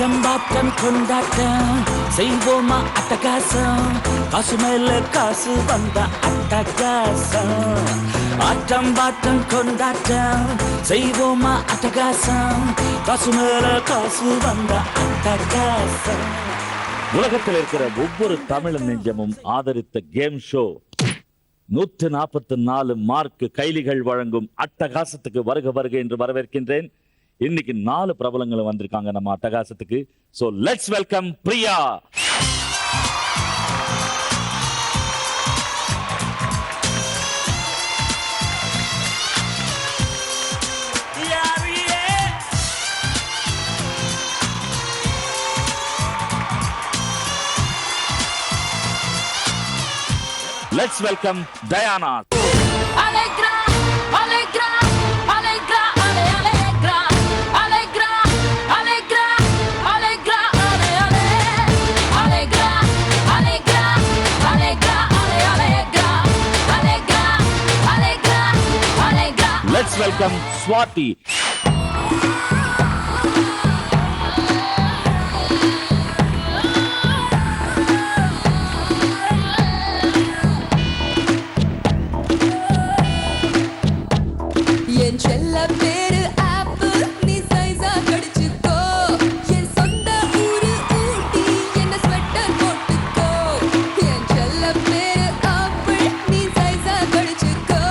ஆட்டம் பாட்டம் கொண்டாட்டம் செய்வோமா அட்டகாசம் காசு மேல காசு வந்த அட்டகாசம் ஆட்டம் பாட்டம் கொண்டாட்டம் செய்வோமா அட்டகாசம் காசு மேல காசு வந்த அட்டகாசம். உலகத்தில் இருக்கிற ஒவ்வொரு தமிழ் நெஞ்சமும் ஆதரித்த கேம் ஷோ 144 மார்க் கைலிகள் வழங்கும் அட்டகாசத்துக்கு வருக வருக என்று வரவேற்கின்றேன். இன்னைக்கு 4 பிரபலங்களும் வந்திருக்காங்க நம்ம அட்டகாசத்துக்கு. So let's welcome Priya. Let's welcome Diana. Allegra, Allegra, Allegra, Allegra, Allegra, Allegra, Allegra, Allegra, Allegra, Allegra, Allegra, Allegra, Allegra, Allegra. Let's welcome Swati. என் செல்ல பேரு ஆப்பிள் நீ சைஸா கடிச்சுக்கோ என் சொந்த ஊரு ஊட்டி என்ன ஸ்வெட்டர் போட்டுக்கோ என் செல்ல பேரு ஆப்பிள் நீ சைஸா கடிச்சுக்கோ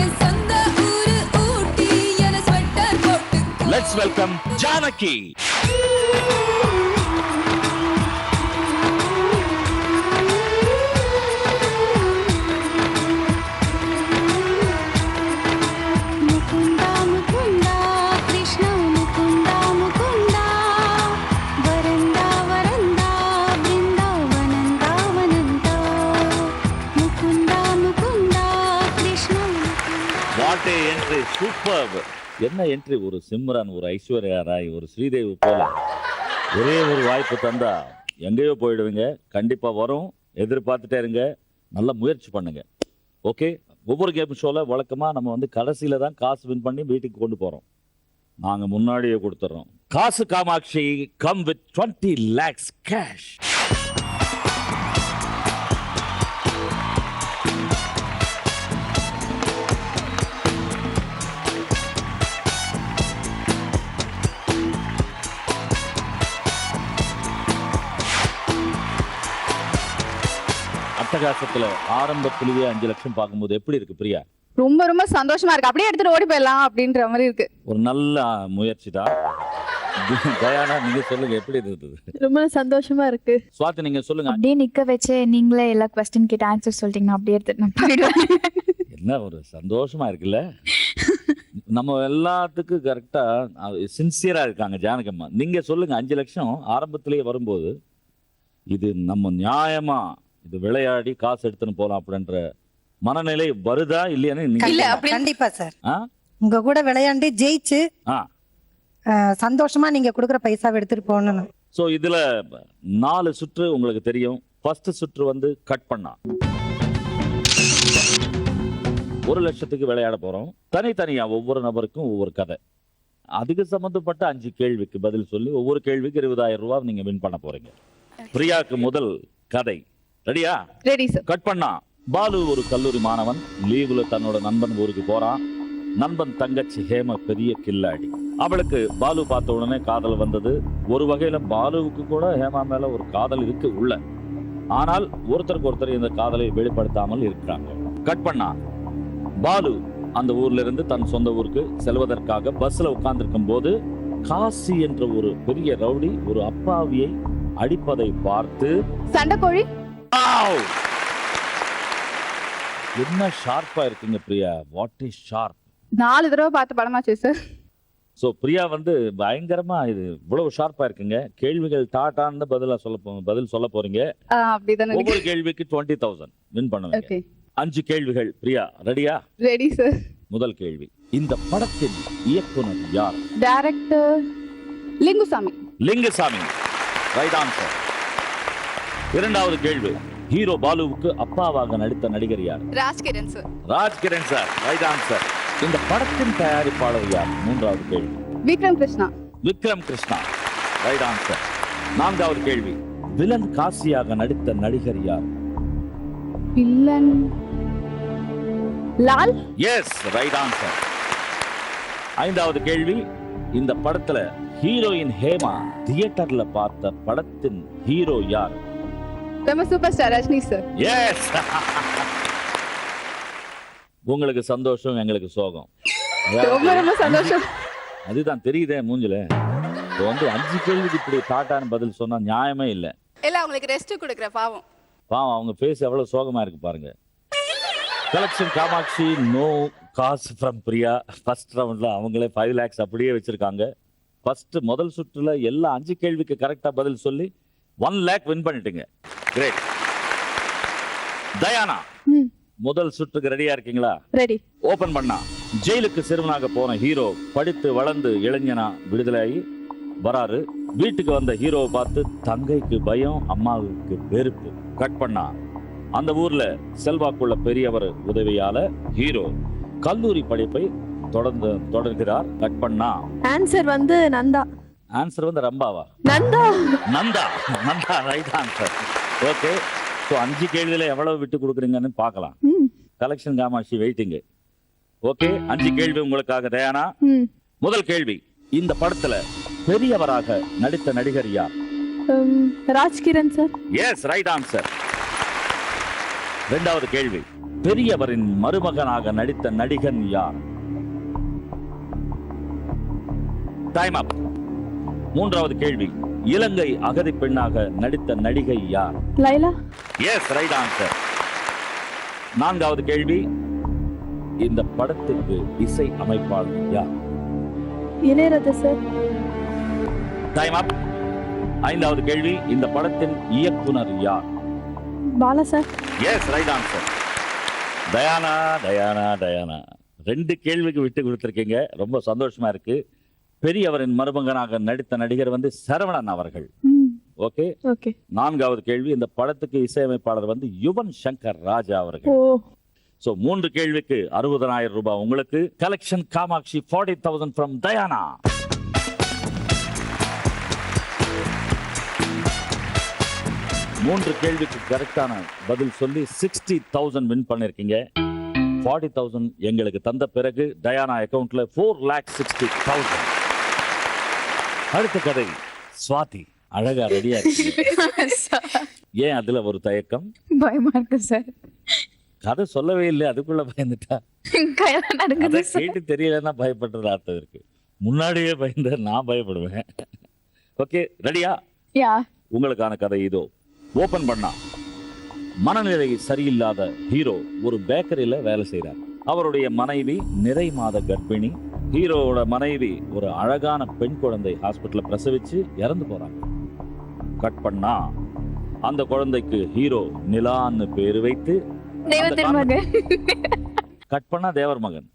என் சொந்த ஊரு ஊட்டி என்ன ஸ்வெட்டர் போட்டுக்கோ. Let's welcome Janaki. What a entry, superb. என்ன என்ட்ரி! ஒரு சிம்ரன், ஒரு ஐஸ்வர்யா ராய், ஒரு ஸ்ரீதேவி போல ஒரே ஒரு வாய்ப்பு தந்தா எங்கேயோ போயிடுவீங்க. கண்டிப்பா வரும், எதிர்பார்த்துட்டே இருங்க, நல்ல முயற்சி பண்ணுங்க. ஓகே, ஒவ்வொரு கேம் ஷோல வழக்கமா நம்ம கடைசியில தான் காசு வின் பண்ணி வீட்டுக்கு கொண்டு போறோம். நாங்க முன்னாடியே கொடுத்துறோம். காசு Kamatchi come with 20 lakhs cash. அட்டகாசத்துல ஆரம்பத்திலேயே 5 லட்சம் பார்க்கும்போது எப்படி இருக்கு பிரியா? ரொம்ப ரொம்ப சந்தோஷமா இருக்கு. அப்படியே எடுத்துட்டு ஓடி போயிடலாம் அப்படின்ற மாதிரி இருக்கு. ஒரு நல்ல முயற்சி தான். தயானா, நீங்க சொல்லுங்க, எப்படி இருந்தது? ரொம்ப சந்தோஷமா இருக்கு. சுவாதி, நீங்க சொல்லுங்க. அப்படியே நிக்க வச்சு நீங்களே எல்லா क्वेश्चन கிட்ட ஆன்சர் சொல்லிட்டீங்கன்னா அப்படியே எடுத்துட்டு நான் போயிடுவேன். என்ன ஒரு சந்தோஷமா இருக்குல்ல. நம்ம எல்லாத்துக்கும் கரெக்டா சின்சியரா இருக்காங்க ஜானகம்மா. நீங்க சொல்லுங்க, 5 லட்சம் ஆரம்பத்திலேயே வரும்போது இது நம்ம நியாயமா இது விளையாடி காசு எடுத்துன்னு போலாம் அப்படின்ற மனநிலை வருதா இல்லையான்னு? கண்டிப்பா சார். உங்க கூட விளையாண்டு ஜெயிச்சு சந்தோஷமா நீங்க கொடுக்குற பைசாவை எடுத்துட்டு போகணும். சோ இதுல 4 சுற்று உங்களுக்கு தெரியும். ஃபர்ஸ்ட் சுற்று கட் பண்ணா 1 லட்சத்துக்கு விளையாட போறோம். தனித்தனியா ஒவ்வொரு நபருக்கும் ஒவ்வொரு கதை, அதுக்கு சம்பந்தப்பட்ட 5 கேள்விக்கு பதில் சொல்லி ஒவ்வொரு கேள்விக்கு 20,000 ரூபாய் நீங்க வின் பண்ண போறீங்க. பிரியாக்கு முதல் கதை ரெடியா? Ready sir. கட் பண்ணா. பாலு ஒரு கல்லூரி மாணவன். லீவுல தன்னோட நண்பன் ஊருக்கு போறான். நண்பன் தங்கச்சி ஹேம பெரிய கில்லாடி. அவளுக்கு பாலு பார்த்த உடனே காதல் வந்தது. ஒரு வகையில பாலுவுக்கு கூட ஹேமா மேல ஒரு காதல் இருக்கு உள்ள. ஆனால் ஒருத்தருக்கு ஒருத்தர் இந்த காதலை வெளிப்படுத்தாமல் இருக்கிறாங்க. கட் பண்ணா. பாலு அந்த ஊர்ல இருந்து தன் சொந்த ஊருக்கு செல்வதற்காக பஸ்ல உட்கார்ந்திருக்கும் போது காசி என்ற ஒரு பெரிய ரவுடி ஒரு அப்பாவியை அடிப்பதை பார்த்து சண்டைக்கோழி. என்ன ஷார்ப்பா இருக்கீங்க பிரியா. What is sharp. 4 தடவை பார்த்த படமாச்சு சார். சோ பிரியா பயங்கரமா இது இவ்வளவு ஷார்ப்பா இருக்குங்க. கேள்விகள் டாட்டான்னு பதில் சொல்ல போறீங்க. அப்படிதான். ஒவ்வொரு கேள்விக்கு 20,000 வின் பண்ணுவீங்க. 5 கேள்விகள். பிரியா ரெடியா? Ready sir. முதல் கேள்வி, இந்த படத்தின் இயக்குனர் யார்? Director Lingusamy. Lingusamy, right answer. இரண்டாவது கேள்வி, ஹீரோ பாலுவுக்கு அப்பாவாக நடித்த நடிகர் யார்? Rajkiran sir. Rajkiran sir, right answer. இந்த படத்தின் தயாரிப்பாளர் யார்? மூன்றாவது கேள்வி. விக்ரம் கிருஷ்ணா. Vikram Krishna, right answer. நான்காவது கேள்வி, வில்லன் காசியாக நடித்த நடிகர் யார்? Villain Lal. Yes, right answer. ஐந்தாவது கேள்வி, இந்த படத்துல ஹீரோயின் ஹேமா தியேட்டர்ல பார்த்த படத்தின் ஹீரோ யார்? நம்ம super star Rajini sir. Yes. உங்களுக்கு சந்தோஷம், எங்களுக்கு சோகம். ரொம்ப ரொம்ப சந்தோஷம். அதுதான் தெரியுதே மூஞ்சில. இப்போ வந்து 5 கேள்விக்கு இப்படி டாட்டான்னு பதில் சொன்னா நியாயமே இல்லை. இல்ல அவங்களுக்கு ரெஸ்ட் கொடுக்குற பாவம். பாவம், அவங்க ஃபேஸ் எவ்வளவு சோகமா இருக்கு பாருங்க. கலெக்ஷன் காமாட்சி நோ காசு ஃப்ரம் பிரியா. ஃபர்ஸ்ட் ரவுண்ட்ல அவங்களே 5 lakhs அப்படியே வச்சிருக்காங்க. ஃபர்ஸ்ட் முதல் சுற்றுல எல்லா 5 கேள்விக்கு கரெக்டா பதில் சொல்லி 1 lakh வின் பண்ணிட்டீங்க. கிரேட். தயானா, முதல் சுற்றுக்கு ரெடியா இருக்கீங்களா? ரெடி. ஓபன் பண்ணா. ஜெயிலுக்கு சிறுவனாக போன ஹீரோ படித்து வளர்ந்து இளைஞனா விடுதலையாகி வராரு. வீட்டுக்கு வந்த ஹீரோவை பார்த்து தங்கைக்கு பயம், அம்மாவுக்கு வெறுப்பு. கட் பண்ணா. அந்த ஊர்ல செல்வாக்குள்ள பெரியவர் உதவியால ஹீரோ கல்லூரி படிப்பை தொடர்கிறார். கட் பண்ணா. ஆன்சர் வந்து நந்தா. ஆன்சர் வந்து ரம்பாவா? Nandha. Nandha. Nandha right answer. Okay, so 5 கேள்வியில எவ்வளவு விட்டு கொடுக்குறீங்கன்னு பார்க்கலாம். Collection Kamakshi waiting. ஓகே, 5 கேள்வி உங்களுக்காக தயானா. முதல் கேள்வி, இந்த படத்துல பெரியவராக நடித்த நடிகர் யார்? Rajkiran sir. Yes, right answer. இரண்டாவது கேள்வி, பெரியவரின் மருமகனாக நடித்த நடிகன் யார்? Time up. மூன்றாவது கேள்வி, இலங்கை அகதி பெண்ணாக நடித்த நடிகை யார்? லைலா. Yes, right answer. நான்காவது கேள்வி, இந்த படத்திற்கு இசை அமைப்பாளர் யார்? இளையராஜா சார். Time up. ஐந்தாவது கேள்வி, இந்த படத்தின் இயக்குனர் யார்? Bala sir. Yes, right answer. Diana Diana Diana 2 கேள்விக்கு விட்டு கொடுத்திருக்கீங்க. ரொம்ப சந்தோஷமா இருக்கு. பெரியவரின் மருமகனாக நடித்த நடிகர் வந்து சரவணன் அவர்கள். Okay okay. நான்காவது கேள்வி, இந்த படத்துக்கு இசையமைப்பாளர் வந்து யுவன் சங்கர் ராஜா அவர்கள். சோ 3 கேள்விக்கு 60,000 ரூபாய் உங்களுக்கு. Collection Kamatchi 40,000 from Dayana. மூன்று கேள்விக்கு கரெக்டான பதில் சொல்லி 60,000 வின் பண்ணிருக்கீங்க. 40,000 எங்களுக்கு தந்த பிறகு டயானா அக்கவுண்ட்ல 4,60,000. அடுத்த கதை சுவாதி. அழகா ரெடியா இருக்கு. ஏன் அதுல ஒரு தயக்கம்? பயமா இருக்கு சார். கதை சொல்லவே இல்லை, அதுக்குள்ள பயந்துட்டா. கையெல்லாம் நடுங்குது அதை கேட்டு தெரியலன்னா பயப்படுறது அர்த்தம் இருக்கு. முன்னாடியே பயந்த நான் பயப்படுவேன். ஓகே, ரெடியா? யா. உங்களுக்கான கதை இதோ. ஓபன் பண்ணா. மனநிலை சரியில்லாத ஹீரோ ஒரு பேக்கரியில வேலை செய்றார். அவருடைய மனைவி நிறை மாத கர்ப்பிணி. ஹீரோவோட மனைவி ஒரு அழகான பெண் குழந்தை ஹாஸ்பிட்டல்ல பிரசவிச்சு இறந்து போறாங்க. கட் பண்ணா. அந்த குழந்தைக்கு ஹீரோ நிலான்னு பேரு வைத்து தெய்வ திருமகன். கட் பண்ணா தேவர் மகன்.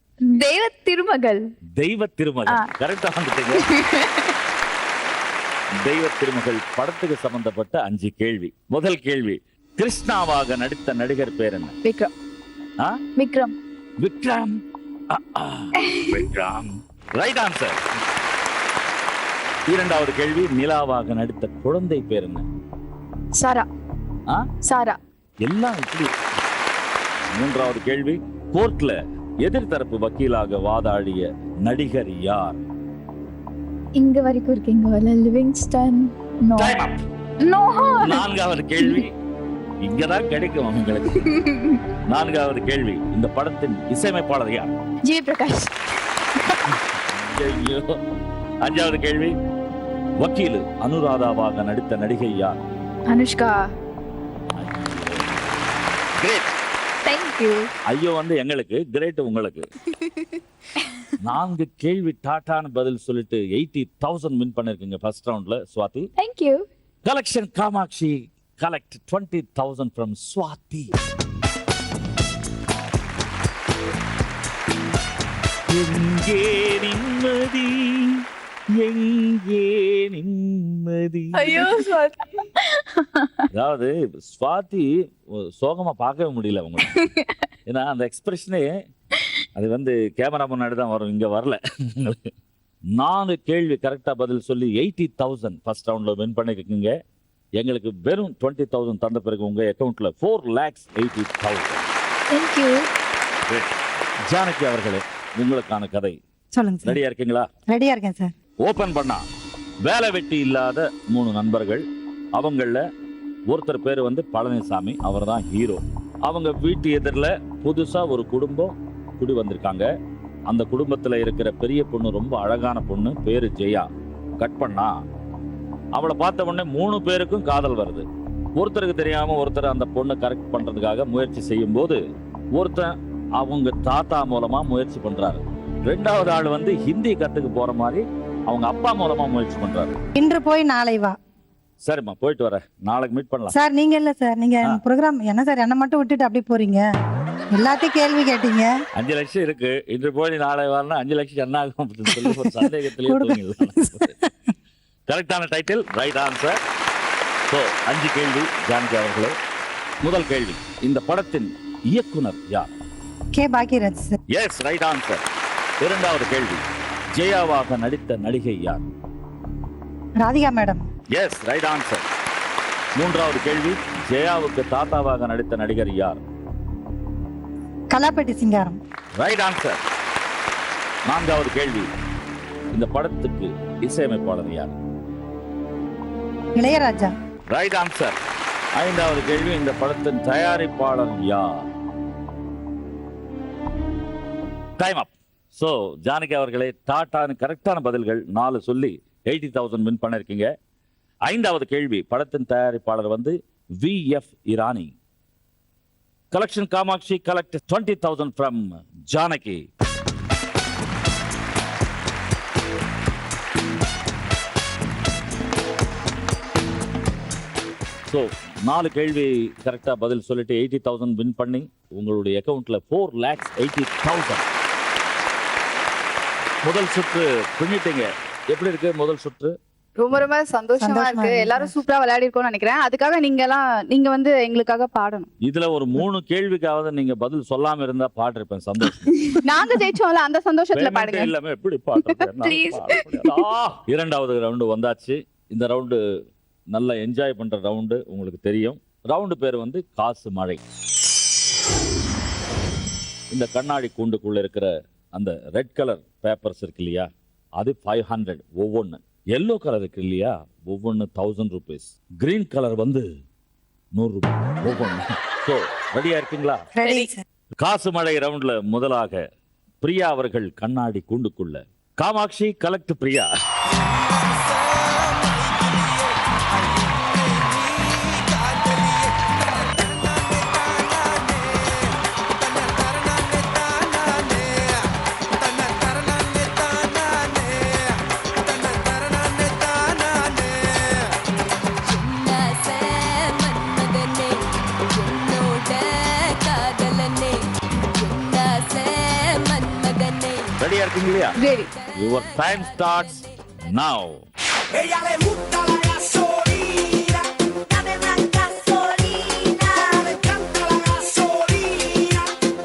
தெய்வ திருமகள். தெய்வ திருமகன். கரெக்டா வந்துட்டீங்க. தெய்வ திருமகள் படத்துக்கு சம்பந்தப்பட்ட 5 கேள்வி. முதல் கேள்வி, கிருஷ்ணாவாக நடித்த நடிகர் பேர் என்ன? விக்ரம். விக்ரம். விக்ரம். விக்ரம். Right answer. இரண்டாவது கேள்வி, நிலாவாக நடித்த குழந்தை பேர் என்ன? சாரா. சாரா. எல்லாம் இப்படி. மூன்றாவது கேள்வி, கோர்ட்ல எதிர்த்தரப்பு வக்கீலாக வாதாடிய நடிகர் யார்? இங்க வரைக்கும் இருக்கீங்க. லிவிங்ஸ்டன். நோ. நோ. நான்காவது கேள்வி, இங்கதான் கிடைக்கும் உங்களுக்கு. நான்காவது கேள்வி, இந்த படத்தின் இசையமைப்பாளர் யார்? ஜி பிரகாஷ். ஐயோ. அஞ்சாவது கேள்வி, வக்கீல் அனுராதாவாக நடித்த நடிகை யார்? அனுஷ்கா. கிரேட். Thank you. ஐயோ வந்து எங்களுக்கு, கிரேட் உங்களுக்கு. 4 கேள்வி டாட்டான்னு பதில் சொல்லிட்டு 80,000 வின் பண்ணிருக்கீங்க ஃபர்ஸ்ட் ரவுண்ட்ல Swathi. Thank you. Collection Kamakshi collect 20,000 from Swati. எங்கே நிம்மதி, எங்கே நிம்மதி. ஐயோ ஸ்வாதி. அதாவது ஸ்வாதி சோகமா பார்க்கவே முடியல உங்களுக்கு. ஏன்னா அந்த எக்ஸ்பிரஷனே அது வந்து கேமரா முன்னாடி தான் வரும், இங்க வரல. 4 கேள்வி கரெக்டா பதில் சொல்லி 80,000 ஃபர்ஸ்ட் ரவுண்ட்ல வின் பண்ணிருக்கீங்க. எங்களுக்கு வெறும் 20,000 தந்த பிறகு உங்க அக்கவுண்ட்ல 4,80,000. தேங்க்யூ. ஜானகி அவர்களே, உங்களுக்கான கதை சொல்லுங்க சார். ரெடியா இருக்கீங்களா? ரெடியா இருக்கேன் சார். ஓபன் பண்ணா வேலை வெட்டி இல்லாத 3 நண்பர்கள். அவங்கள ஒருத்தர் பேர் வந்து பழனிசாமி, அவர் தான் ஹீரோ. அவங்க வீட்டு எதிரில் புதுசா ஒரு குடும்பம் குடி வந்திருக்காங்க. அந்த குடும்பத்துல இருக்கிற பெரிய பொண்ணு ரொம்ப அழகான பொண்ணு, பேரு ஜெயா. கட் பண்ணா அவளை பார்த்த உடனே 3 பேருக்கும் காதல் வருது. ஒருத்தருக்கு தெரியாம ஒருத்தர் அந்த பொண்ணை கரெக்ட் பண்றதுக்காக முயற்சி செய்யும் போது ஒருத்தன் அவங்க தாத்தா மூலமா முயற்சி பண்றாரு. 2வது ஆள் வந்து ஹிந்தி கத்துக்கு போற மாதிரி அவங்க அப்பா மூலமா முயற்சி பண்றாரு. இன்று போய் நாளை வா. சரிம்மா, போயிட்டு வரேன், நாளைக்கு மீட் பண்ணலாம். சார் நீங்க இல்ல சார், நீங்க ப்ரோக்ராம் என்ன சார் என்ன மட்டும் விட்டுட்டு அப்படி போறீங்க? எல்லாத்தையும் கேள்வி கேட்டீங்க. 5 லட்சம் இருக்கு, இன்று போய் நாளை வரனா 5 லட்சம் என்ன ஆகும் அப்படின்னு சொல்லி ஒரு சந்தேகத்திலேயே தூங்கிடலாம். கரெக்டான டைட்டில், ரைட் ஆன்சர். ஸோ 5 கேள்வி ஜானகி அவர்களே. முதல் கேள்வி, இந்த படத்தின் இயக்குனர் யார்? K Bhagyaraj sir. Yes, right answer. 2வது கேள்வி, ஜெயாவாக நடித்த நடிகை யார்? Radhika madam. Yes, right answer. 3வது கேள்வி, ஜெயாவுக்கு தாத்தாவாக நடித்த நடிகர் யார்? கலாப்பட்டி சிங்காரம். Right answer. 4வது கேள்வி, இந்த படத்துக்கு இசையமைப்பாளர் யார்? இளையராஜா. Right answer. 5வது கேள்வி, இந்த படத்தின் தயாரிப்பாளர் யார்? டைம் அப். சோ ஜானகி அவர்களே, டாட்டான கரெக்டான பதில்கள் 4 சொல்லி 80,000 வின் பண்ணிருக்கீங்க. 5வது கேள்வி, படத்தின் தயாரிப்பாளர் வந்து VF Irani. Collection Kamakshi collect 20,000 from Janaki. So 4 கேள்வி கரெக்டா பதில் சொல்லிட்டு 80,000 வின் பண்ணி உங்களுடைய அக்கவுண்ட்ல 4,80,000. முதல் சுற்று பின்னிட்டீங்க. எப்படி இருக்கு முதல் சுற்று? ரொம்ப ரொம்ப சந்தோஷமா இருக்கு. எல்லாரும் சூப்பரா விளையாடி இருக்கோம்னு நினைக்கிறேன். அதுக்காக நீங்க வந்து எங்களுக்காக பாடணும். இதுல ஒரு 3 கேள்விக்காவது நீங்க பதில் சொல்லாம இருந்தா பாடிருப்பேன். சந்தோஷம். நாங்க ஜெயிச்சோம்ல, அந்த சந்தோஷத்துல பாடுங்க. எல்லாமே எப்படி பாடுறேன். Please. 2வது ரவுண்டு வந்தாச்சு. இந்த ரவுண்டு நல்லா என்ஜாய் பண்ற ரவுண்டு, உங்களுக்கு தெரியும். ரவுண்டு பேர் வந்து காசு மழை. இந்த கண்ணாடி கூண்டுக்குள்ள இருக்கிற அந்த ரெட் கலர் பேப்பர்ஸ் இருக்கு இல்லையா, அது 500 ஒவ்வொன்னு. எல்லோ கலர் இருக்கு இல்லையா, ஒவ்வொன்னு 1000 rupees. கிரீன் கலர் வந்து 100 ரூபாய் ஒவ்வொன்னு. ஸோ ரெடியா இருக்கீங்களா? Ready sir. காசு மழை ரவுண்ட்ல முதலாக பிரியா அவர்கள் கண்ணாடி கூண்டுக்குள்ள. காமாட்சி கலெக்ட் பிரியா. ரெடியா இருக்கீங்க இல்லையா? Ready. Your time starts now. Ella le gusta la gasolina, dame más gasolina. Me encanta la gasolina,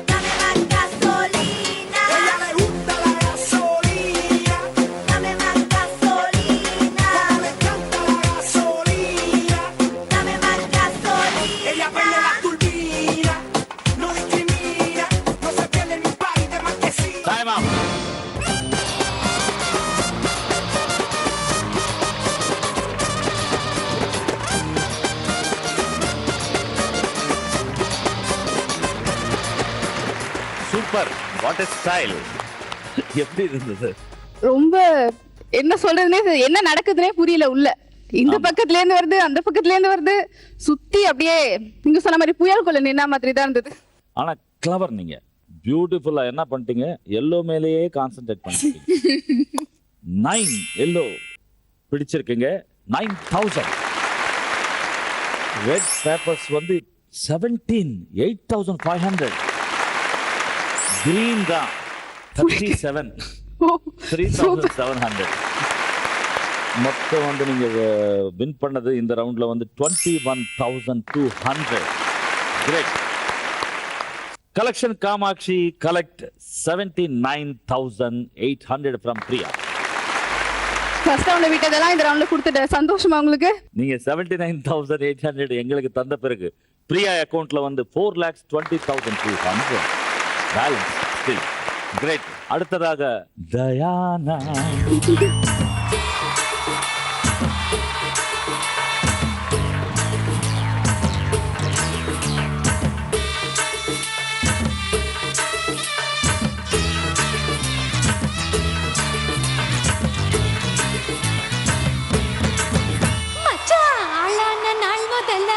dame más gasolina. Ella le gusta la gasolina, dame más gasolina. Me encanta la gasolina, dame más gasolina. Ella prende la turbina, no discrimina, no se pierde ni un party de marquesina. Time up. Super, what is style. எப்படி இருந்தது? ரொம்ப என்ன சொல்றதுனே என்ன நடக்குதுன்னே புரியல. உள்ள இந்த பக்கத்துல இருந்து வருது, அந்த பக்கத்துல இருந்து வருது, சுத்தி அப்படியே நீங்க சொன்ன மாதிரி புயல் நின்னா மாதிரி தான் இருந்தது. ஆனா கிளவர், நீங்க பியூட்டிஃபுல்லா என்ன பண்ணிட்டீங்க, எல்லோ மேலேயே கான்சென்ட்ரேட் பண்ணிட்டீங்க. 9 எல்லோ பிடிச்சிருக்கீங்க. 9,000. ரெட் பேப்பர்ஸ் வந்து 17, 8,500. கிரீன் தான் 37, 3,700. மொத்தம் வந்து நீங்க வின் பண்ணது இந்த ரவுண்ட்ல வந்து 21,200. Great. Collection Kamakshi collect 79,800 from Priya. First ரவுண்ட்ல விட்டதெல்லாம் இந்த ரவுண்ட்ல கொடுத்துட்டேன். சந்தோஷமா உங்களுக்கு? நீங்க 79,800 எங்களுக்கு தந்த பிறகு பிரியா அக்கவுண்ட்ல வந்து 4,20,200 பேலன்ஸ் ஸ்டில் கிரேட். அடுத்ததாக தயானா. மச்சான் ஆளான நாள் முதல்ல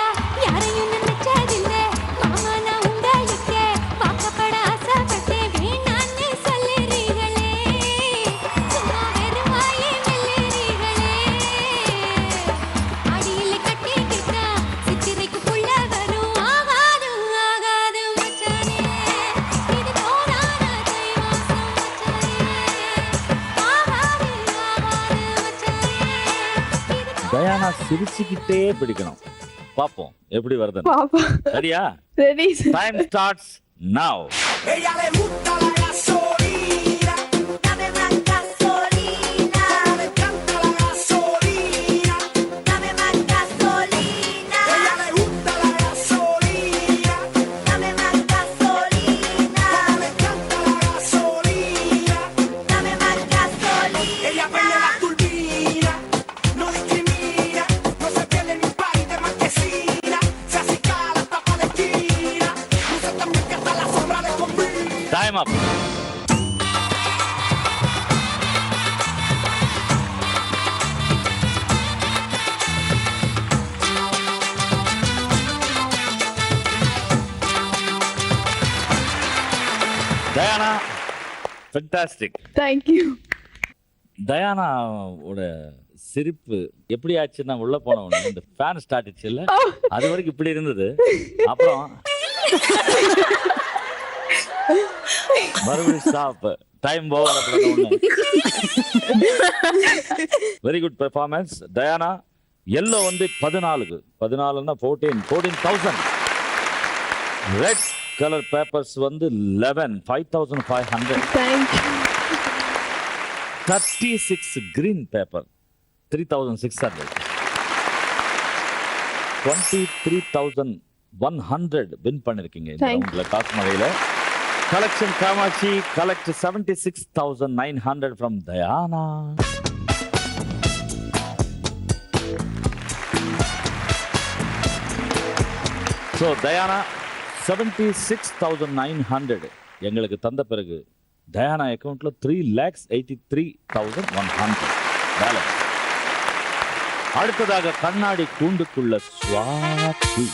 யாரையும் நினைச்சதில்ல. மாமா நான் உங்களுக்கு பார்க்கப்பட ஆசைப்பட்டேன். வேணான்னு சொல்லுறீங்களே, சும்மா வெறும் வாயை மெல்லுறீங்களே. அடியில் கட்டிக்கிட்டா சித்திரைக்கு புள்ள வரும். ஆகாது ஆகாது மச்சானே, இது தோணாத தை மாசம் மச்சானே. ஆகாது ஆகாது மச்சானே, இது தயானா சிரிச்சுக்கிட்டே பிடிக்கணும். பாப்போம் எப்படி வருது. பாப்பா சரியா? ரெடி டைம் ஸ்டார்ட்ஸ் நவ. Ella le gusta la gasolina, Dame más gasolina, me encanta la gasolina. dame más gasolina, Ella le gusta la gasolina, dame más gasolina, me encanta la gasolina. dame más gasolina. Ella prende la turbina, no discrimina, no se pierde ni un país de marquesina. Se acicala hasta pa' la esquina, luce también que hasta la sombra le combina. Time up. Dayana fantastic. Thank you. தயானாவோட சிரிப்பு எப்படி ஆச்சுன்னா உள்ள போன உடனே இந்த fan start ஆச்சு இல்ல, அது வரைக்கும் இப்படி இருந்தது. அப்புறம் மறுபடியும் stop, time over. Very good performance Dayana. Yellow வந்து 14 14,000. ரெட் கலர் பேப்பர்ஸ் வந்து 11 5,500. தேங்க்யூ. 36 green paper 3,600. 23,100 வின் பண்ணிருக்கீங்க இந்த Thank you. ரவுண்ட்ல டாஸ் மழையில. Collection Kamakshi collect 76,900 from Dayana. So Dayana 76,900 எங்களுக்கு தந்த பிறகு தயானா அக்கவுண்ட்ல 3,83,100 பேலன்ஸ். அடுத்ததாக கண்ணாடி கூண்டுக்குள்ள ஸ்வாதி.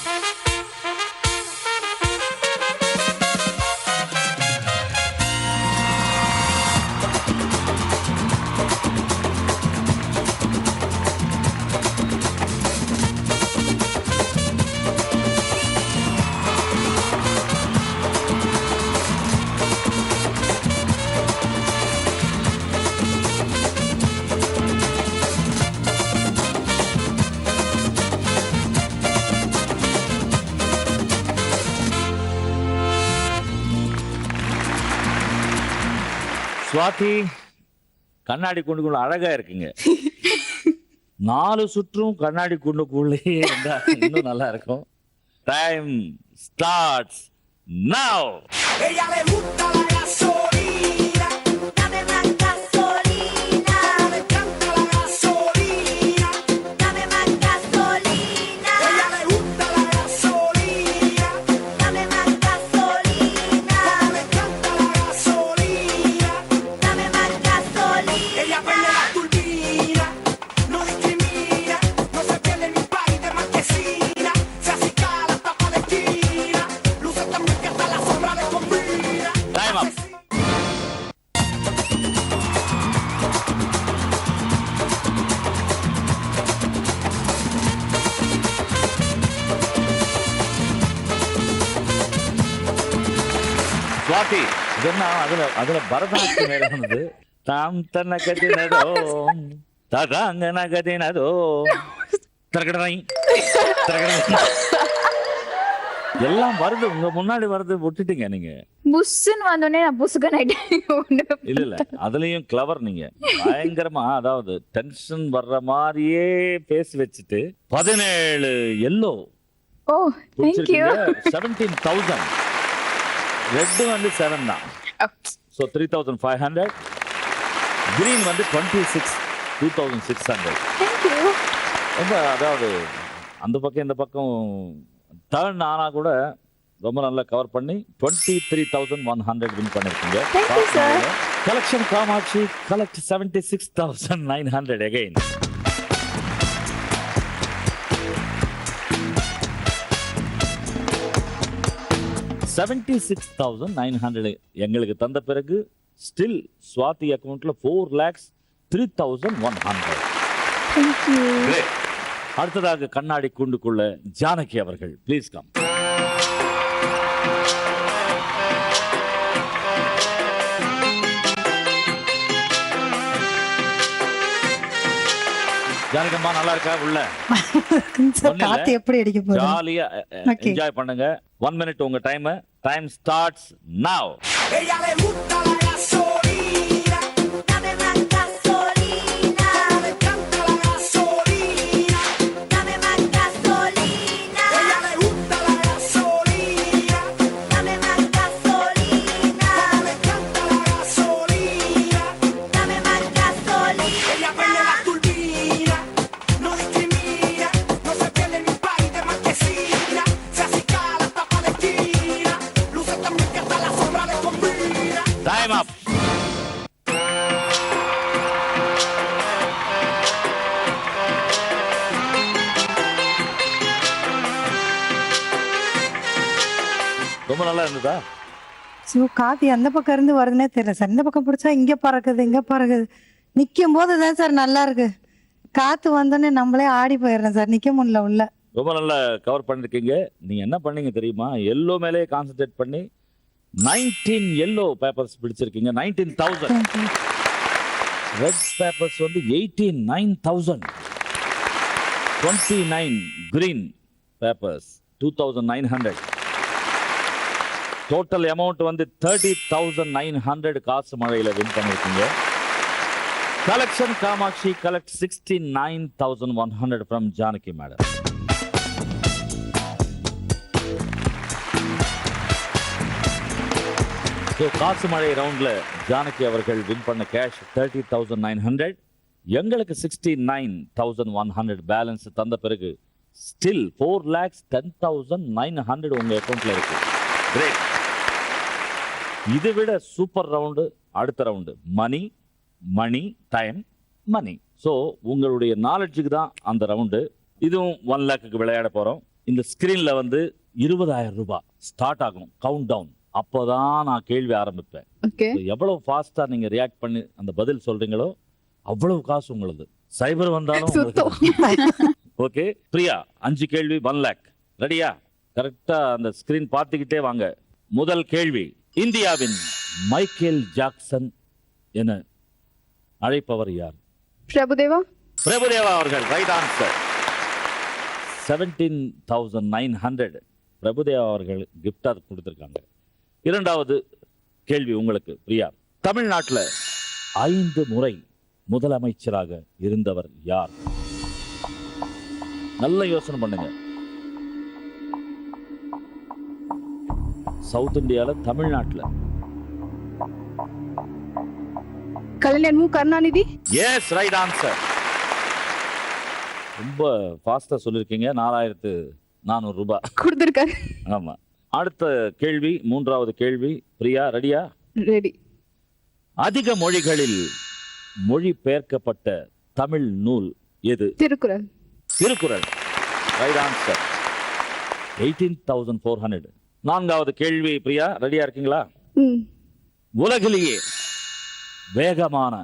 சுவாதி கண்ணாடி கூண்டுக்குள்ள அழகா இருக்குங்க. 4 சுற்றும் கண்ணாடி கூண்டுக்குள்ளேயே இருந்தா இன்னும் நல்லா இருக்கும். டைம் ஸ்டார்ட்ஸ் நவ. Ella le gusta la gasolina, Dame más gasolina, me encanta la gasolina. dame más gasolina, Ella le gusta la gasolina, dame más gasolina, me encanta la gasolina. dame más gasolina. Ella prende la turbina, no discrimina, no se pierde ni un país de marquesina. Se acicala hasta pa' la esquina, luce también que hasta la sombra le combina. Time up. Swathi இதென்ன அதுல பரதநாட்டியம் வேற வந்தது. தாம் தன்ன கதினதோ ததாங்கன கதினதோ தரகடனை தரகடனை எல்லாம் வருது உங்க முன்னாடி வருது, விட்டுட்டீங்க நீங்க. புஷ்ன்னு வந்தோடனே நான் புசுகன் ஆயிட்டேன். இல்ல அதுலயும் கிளவர் நீங்க பயங்கரமா, அதாவது டென்ஷன் வர்ற மாதிரியே பேசி வச்சுட்டு 17 எல்லோ ஓ தேங்க்யூ. 17,000. ரெட் வந்து 7 தான். ஸோ 3,500. கிரீன் வந்து 2,600. தேங்க்யூ. ரொம்ப, அதாவது அந்த பக்கம் இந்த பக்கம் டர்ன் ஆனா கூட ரொம்ப நல்லா கவர் பண்ணி 23,100 வின் பண்ணிருக்கீங்க. Thank you, sir. Collection Kamakshi collect 76,900 again. $76,900 எங்களுக்கு தந்த பிறகு ஸ்டில் ஸ்வாதி அக்கவுண்ட்ல 4,03,100. தேங்க்யூ. Great. அடுத்ததாக கண்ணாடி கூண்டுக்குள்ள ஜானகி அவர்கள் ப்ளீஸ் கம். ஜானகம்மா நல்லா இருக்கா? உள்ள காத்து எப்படி அடிக்க போகுது? ஜாலியா Okay. என்ஜாய் பண்ணுங்க. 1 மினிட் உங்க டைம் ஸ்டார்ட்ஸ் நவ. Ella le gusta la gasolina. Dame más gasolina. Me encanta la gasolina. Dame más gasolina. Ella le gusta la gasolina. Dame más gasolina. Me encanta la gasolina. Dame más gasolina. Ella prende la turbina. No discrimina. No se pierde ni un país de marquesina. Se acicala hasta Palestina. Luce también que hasta la sombra le combina. Time அப். ரொம்ப நல்லா இருந்ததா? So காத்து எந்த பக்கம் இருந்து வருதுன்னே தெரியல sir. இந்த பக்கம் பிடிச்சா இங்க பறக்குது, இங்க பறக்குது. நிக்கும் போது தான் சார் நல்லா இருக்கு. காத்து வந்தோடனே நம்மளே ஆடி போயிடுறேன் சார். நிக்க முடியல உள்ள. ரொம்ப நல்லா கவர் பண்ணிருக்கீங்க. நீங்க என்ன பண்ணீங்க தெரியுமா? எல்லோ மேலே கான்சென்ட்ரேட் பண்ணி 19 எல்லோ பேப்பர்ஸ் பிடிச்சிருக்கீங்க. 19,000. ரெட் பேப்பர்ஸ் வந்து 9,000. 29 கிரீன் பேப்பர்ஸ் 2,900. டோட்டல் அமௌண்ட் வந்து 30,900 காசு மழையில வின் பண்ணிருக்கீங்க. Collection Kamakshi collect 69,100 from Janaki madam. காசு மழை ரவுண்ட்ல ஜானகி அவர்கள் வின் பண்ண கேஷ் 30,900. எங்களுக்கு 69,100 பேலன்ஸ் தந்த பிறகு ஸ்டில் 4,10,900 உங்க அக்கௌண்ட்ல இருக்கு. கிரேட். இதை விட சூப்பர் ரவுண்டு அடுத்த ரவுண்டு. மணி டைம் மணி. ஸோ உங்களுடைய நாலேஜுக்கு தான் அந்த ரவுண்டு. இதுவும் 1 lakhக்கு விளையாட போறோம். இந்த ஸ்கிரீன்ல வந்து 20,000 ரூபாய் ஸ்டார்ட் ஆகும் கவுண்ட் டவுன். அப்போதான் நான் கேள்வி ஆரம்பிப்பேன். ஓகே. எவ்வளவு ஃபாஸ்டா நீங்க ரியாக்ட் பண்ணி அந்த பதில் சொல்றீங்களோ அவ்வளவு காசு உங்களது. சைபர் வந்தாலும் ஓகே. பிரியா 5 கேள்வி 1 lakh. ரெடியா? கரெக்டா அந்த ஸ்கிரீன் பார்த்துக்கிட்டே வாங்க. முதல் கேள்வி, இந்தியாவின் மைக்கேல் ஜாக்சன் என அழைப்பவர் யார்? பிரபுதேவா. பிரபுதேவா அவர்கள் ரைட் ஆன்சர். 17,900 பிரபுதேவா அவர்கள் கிஃப்டா கொடுத்திருக்காங்க. இரண்டாவது கேள்வி உங்களுக்கு பிரியா. தமிழ்நாட்டுல 5 முறை முதலமைச்சராக இருந்தவர் யார்? நல்ல யோசனை பண்ணுங்க. சவுத் இந்தியால தமிழ்நாட்டுல. கலைஞர் மு கருணாநிதி. S right answer. ரொம்ப ஃபாஸ்டா சொல்லிருக்கீங்க. 4,400 ரூபாய் கொடுத்திருக்காரு. ஆமா. அடுத்த கேள்வி, மூன்றாவது கேள்வி. பிரியா ரெடியா? ரெடி. அதிக மொழிகளில் மொழிபெயர்க்கப்பட்ட தமிழ் நூல் எது? திருக்குறள். Thirukkural right answer. 18,400. நான்காவது கேள்வி பிரியா ரெடியா இருக்கீங்களா? உலகிலேயே வேகமான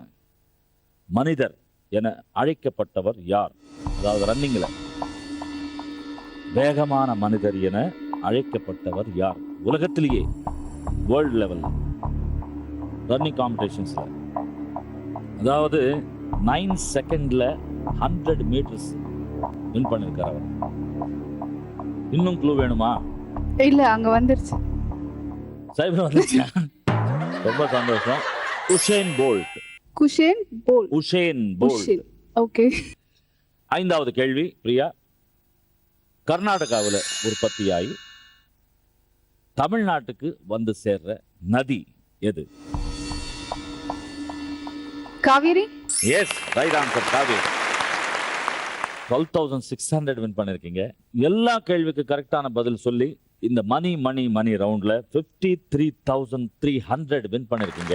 மனிதர் என அழைக்கப்பட்டவர் யார்? அதாவது ரன்னிங்ல வேகமான மனிதர் என அழைக்கப்பட்டவர் யார் உலகத்திலேயே? வேர்ல்ட் லெவல் ரன்னிங் காம்படிஷன்ஸ்ல. அதாவது 9 செகண்ட்ல 100 மீட்டர்ஸ் வின் பண்ணிருக்கார் அவர். இன்னும் க்ளூ வேணுமா? இல்ல, அங்க வந்துருச்சு. சைபர் வந்துச்சா? ரொம்ப சந்தோஷம். Usain Bolt. குஷேன் போல். Usain Bolt. குஷேன். ஓகே. 5வது கேள்வி பிரியா. கர்நாடகாவில் உற்பத்தியாகி தமிழ்நாட்டுக்கு வந்து சேர்ற நதி எது? Kaveri. Yes, right answer, Kaveri. 12,600 win பண்ணிருக்கீங்க. எல்லா கேள்விக்கு கரெக்டான பதில் சொல்லி இந்த மணி ரவுண்ட்ல 53,300 வின் பண்ணிருக்கீங்க.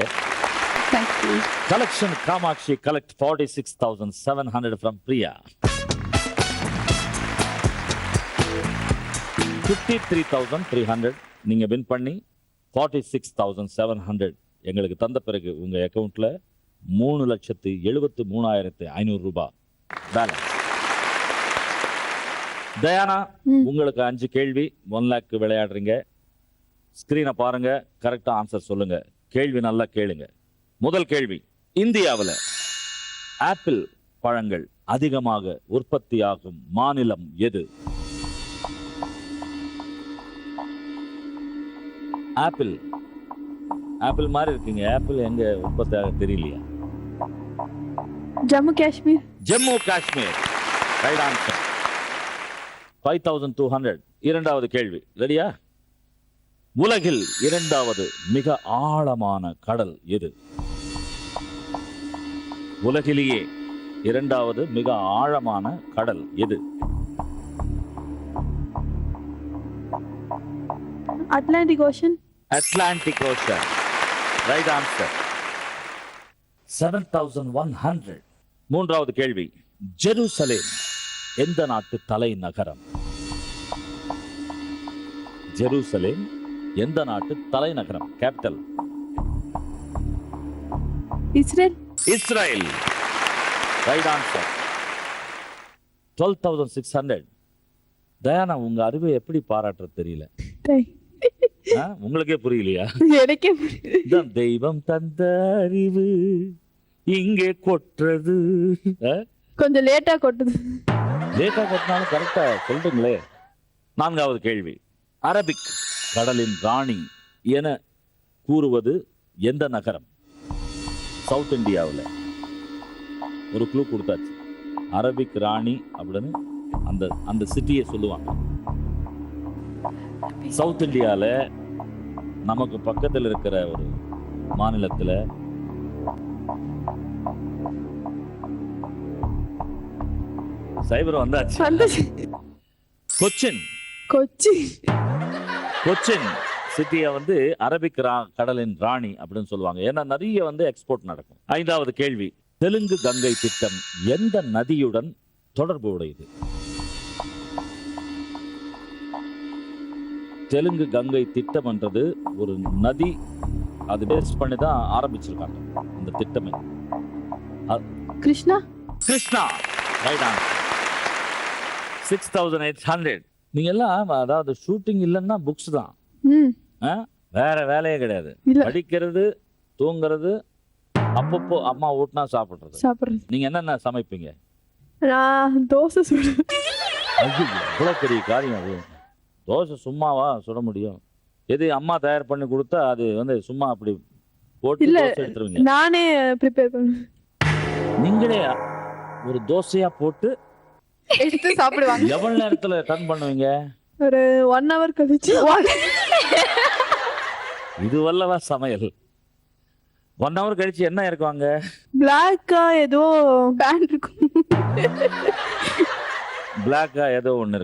Thank you. Collection Kamakshi collect 46,700 from Priya. 53,300 நீங்க வின் பண்ணி 46,700 எங்களுக்கு தந்த பிறகு உங்க அக்கவுண்ட்ல 3,73,500 ரூபாய் பேலன்ஸ். தயானா, உங்களுக்கு 5 கேள்வி 1 lakh விளையாடுறீங்க. ஸ்கிரீனை பாருங்க, கரெக்டா ஆன்சர் சொல்லுங்க. கேள்வி நல்லா கேளுங்க. முதல் கேள்வி, இந்தியாவில் ஆப்பிள் பழங்கள் அதிகமாக உற்பத்தியாகும் மாநிலம் எது? ஆப்பிள் ஆப்பிள் மாதிரி இருக்குங்க. ஆப்பிள் எங்க உற்பத்தி ஆக தெரியலையா? ஜம்மு காஷ்மீர். Jammu Kashmir, right answer. 5,200. 2வது கேள்வி, ரெடியா? உலகில் 2வது மிக ஆழமான கடல் எது? உலகிலேயே 2வது மிக ஆழமான கடல் எது? Atlantic ocean. Atlantic ocean, right answer. 7,100. 3வது கேள்வி, ஜெருசலேம் எந்த நாட்டு தலைநகரம்? ஜெருசலேம் எந்த நாட்டு தலைநகரம், capital? Israel. Israel, right answer. 12,600. Dayana, உங்க அறிவை எப்படி பாராட்ட தெரியல. உங்களுக்கே புரியலையா? எனக்கே இதான் தெய்வம் தந்த அறிவு இங்கே கொட்டுறது. கொஞ்சம் லேட்டா கொட்டுது. லேட்டா கொட்டினாலும் கரெக்டா சொல்றீங்களே. 4வது கேள்வி, அரபிக் கடலின் ராணி என கூறுவது எந்த நகரம்? சவுத் இந்தியாவில் ஒரு க்ளூ கொடுத்தாச்சு. அரபிக் ராணி அப்படின்னு அந்த சிட்டியை சொல்லுவாங்க. சவுத் இந்தியாவில் நமக்கு பக்கத்தில் இருக்கிற ஒரு மாநிலத்தில் சைபர் வந்தாச்சு. கொச்சின். கொச்சின் சிட்டியை வந்து அரபிக் கடலின் ராணி அப்படின்னு சொல்லுவாங்க. ஏன்னா நிறைய வந்து எக்ஸ்போர்ட் நடக்கும். 5வது கேள்வி, தெலுங்கு கங்கை திட்டம் எந்த நதியுடன் தொடர்பு உடையது? தெலுங்கு கங்கை திட்டம் என்றது ஒரு நதி, அது பேஸ் பண்ணி தான் ஆரம்பிச்சிருக்காங்க இந்த திட்டமே. கிருஷ்ணா. Krishna, right answer. 6,800. நீங்க எல்லாம் அதாவது ஷூட்டிங் இல்லைன்னா புக்ஸ் தான், வேற வேலையே கிடையாது. படிக்கிறது, தூங்குறது, அப்பப்போ அம்மா ஊட்டினா சாப்பிடுறது. நீங்க என்னென்ன சமைப்பீங்க? நான் தோசை சுடுவேன். இவ்வளவு பெரிய காரியம் அது. தோசை சும்மாவா சுட முடியும்? எது அம்மா தயார் பண்ணி கொடுத்தா அது வந்து சும்மா அப்படி போட்டு தோசை எடுத்துருவீங்க? நானே ப்ரிப்பேர் பண்ணுவேன். நீங்களே ஒரு தோசையா போட்டு எடுத்து சாப்பிடுவாங்க. எவ்வளவு நேரத்துல டர்ன் பண்ணுவீங்க? ஒரு 1 hour கழிச்சு. இது வல்லவா சமையல்? 1 hour கழிச்சு என்ன இருக்குவாங்க? பிளாக்கா ஏதோ பேண்ட் இருக்கும். பிளாக்கா ஏதோ ஒண்ணு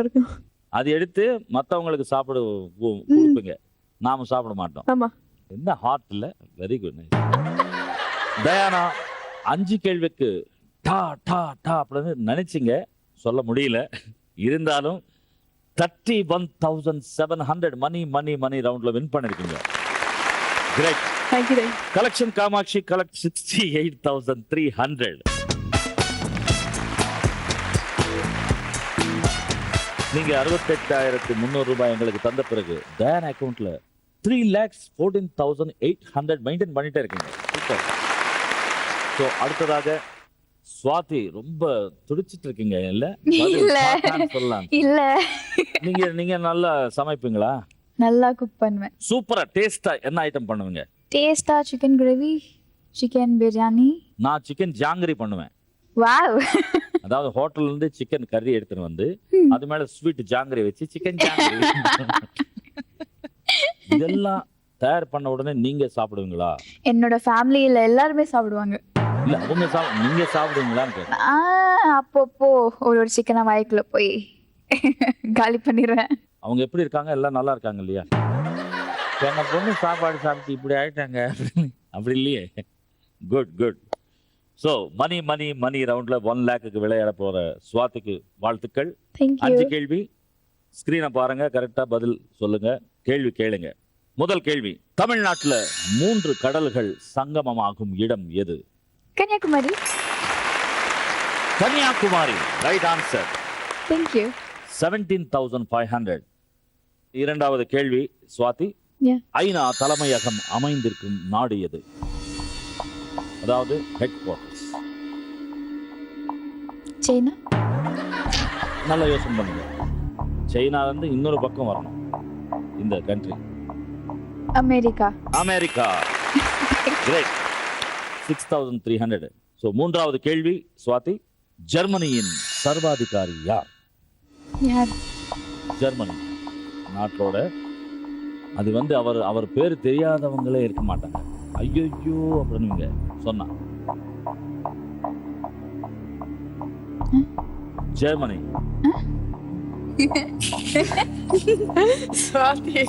இருக்கும். அது எடுத்து மத்தவங்களுக்கு சாப்பிட கொடுப்பீங்க. நாம சாப்பிட மாட்டோம். ஆமா. என்ன ஹார்ட் இல்ல? Very good. தயானா, 5 கேள்விக்கு டா டா டா அப்படின்னு நினைச்சிங்க, சொல்ல முடியல. இருந்தாலும் 31,700 மணி ரவுண்ட்ல வின் பண்ணிருக்கீங்க. Great. Thank you. Collection Kamakshi collect 68,300. நீங்க 68,300 ரூபாய் எங்களுக்கு தந்த பிறகு தயான் அக்கவுண்ட்ல 3,14,800 மெயின்டைன் பண்ணிட்டே இருக்கீங்க. சூப்பர். ஸோ அடுத்ததாக சுவாதி, ரொம்ப துடிச்சிட்டு இருக்கீங்க இல்ல? சொல்லலாம். இல்ல. நீங்க நல்லா சமைப்பீங்களா? நல்லா குக் பண்ணுவேன். சூப்பரா டேஸ்டா என்ன ஐட்டம் பண்ணுவீங்க? டேஸ்டா சிக்கன் கிரேவி, சிக்கன் பிரியாணி. நான் சிக்கன் ஜாங்கரி பண்ணுவேன். வாவ். அதாவது ஹோட்டல்ல இருந்து சிக்கன் கறி எடுத்துட்டு வந்து அது மேல ஸ்வீட் ஜாங்கரி வச்சு சிக்கன் ஜாங்கரி. இதெல்லாம் தயார் பண்ண உடனே நீங்க சாப்பிடுவீங்களா? என்னோட ஃபேமிலியில எல்லாருமே சாப்பிடுவாங்க. இல்ல அவங்க நீங்க சாப்பிடுவீங்களான்னு கேட்டேன். அப்பப்போ ஒரு சிக்கனை வாய்க்குள்ள போய் காலி பண்ணிடுவேன். அவங்க எப்படி இருக்காங்க? எல்லாம் நல்லா இருக்காங்க இல்லையா? எங்க பொண்ணு சாப்பாடு சாப்பிட்டு இப்படி ஆயிட்டாங்க அப்படி இல்லையே. Good good. ஸோ மணி ரவுண்ட்ல 1 lakhக்கு விளையாட போற சுவாதிக்கு வாழ்த்துக்கள். தேங்க்யூ. 5 கேள்வி. ஸ்கிரீனை பாருங்க, கரெக்டா பதில் சொல்லுங்க. கேள்வி கேளுங்க. முதல் கேள்வி, தமிழ்நாட்டுல 3 கடல்கள் சங்கமமாகும் இடம் எது? Kanyakumari. Kanyakumari. Right answer. Thank you. 17,500. இரண்டாவது கேள்வி சுவாதி, ஐநா தலைமையகம் அமைந்திருக்கும் நாடு எது? அதாவது ஹெட் குவார்டர்ஸ். சைனா. நல்ல யோசனை பண்ணுங்க. சைனால இருந்து இன்னொரு பக்கம் வரணும் இந்த country. America. America. Great. 6,300. So மூன்றாவது கேள்வி சுவாதி, ஜெர்மனியின் சர்வாதிகாரி யார்? யார்? ஜெர்மனி நாட்டோட அது வந்து அவர் பேர் தெரியாதவங்களே இருக்க மாட்டாங்க. ஐயோ அப்படின்னு சொன்னா ஜெர்மனி.